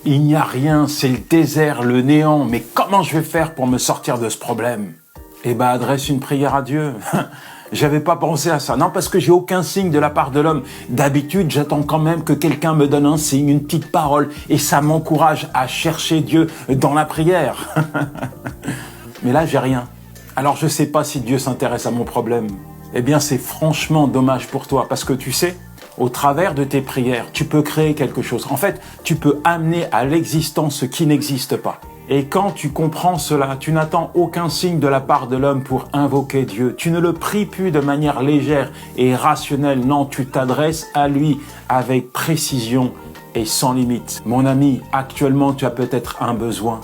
Il n'y a rien, c'est le désert, le néant. Mais comment je vais faire pour me sortir de ce problème? Eh ben, adresse une prière à Dieu. J'avais pas pensé à ça. Non, parce que j'ai aucun signe de la part de l'homme. D'habitude, j'attends quand même que quelqu'un me donne un signe, une petite parole, et ça m'encourage à chercher Dieu dans la prière. Mais là, j'ai rien. Alors, je sais pas si Dieu s'intéresse à mon problème. Eh bien, c'est franchement dommage pour toi, parce que tu sais, au travers de tes prières, tu peux créer quelque chose. En fait, tu peux amener à l'existence ce qui n'existe pas. Et quand tu comprends cela, tu n'attends aucun signe de la part de l'homme pour invoquer Dieu. Tu ne le pries plus de manière légère et rationnelle. Non, tu t'adresses à lui avec précision et sans limite. Mon ami, actuellement, tu as peut-être un besoin.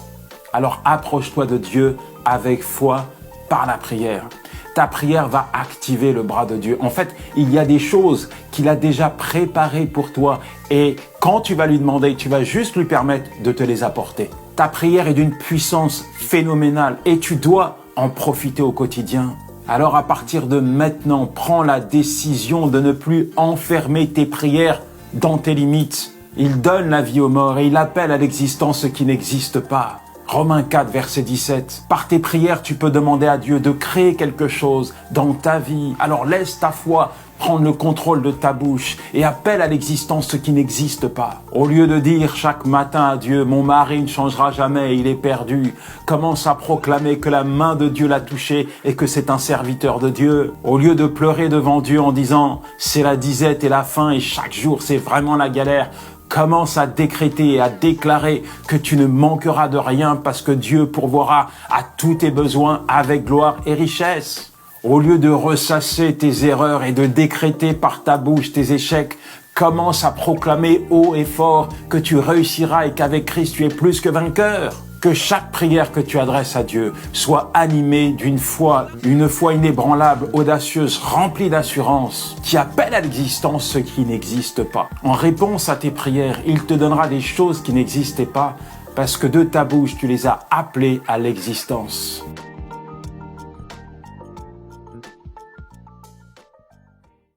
Alors approche-toi de Dieu avec foi par la prière. Ta prière va activer le bras de Dieu. En fait, il y a des choses qu'il a déjà préparées pour toi. Et quand tu vas lui demander, tu vas juste lui permettre de te les apporter. Ta prière est d'une puissance phénoménale et tu dois en profiter au quotidien. Alors à partir de maintenant, prends la décision de ne plus enfermer tes prières dans tes limites. Il donne la vie aux morts et il appelle à l'existence ce qui n'existe pas. Romains 4, verset 17. Par tes prières, tu peux demander à Dieu de créer quelque chose dans ta vie. Alors laisse ta foi prendre le contrôle de ta bouche et appelle à l'existence ce qui n'existe pas. Au lieu de dire chaque matin à Dieu, mon mari ne changera jamais, il est perdu, commence à proclamer que la main de Dieu l'a touché et que c'est un serviteur de Dieu. Au lieu de pleurer devant Dieu en disant, c'est la disette et la faim et chaque jour c'est vraiment la galère, commence à décréter et à déclarer que tu ne manqueras de rien parce que Dieu pourvoira à tous tes besoins avec gloire et richesse. Au lieu de ressasser tes erreurs et de décréter par ta bouche tes échecs, commence à proclamer haut et fort que tu réussiras et qu'avec Christ tu es plus que vainqueur. Que chaque prière que tu adresses à Dieu soit animée d'une foi, une foi inébranlable, audacieuse, remplie d'assurance, qui appelle à l'existence ce qui n'existe pas. En réponse à tes prières, il te donnera des choses qui n'existaient pas, parce que de ta bouche, tu les as appelées à l'existence.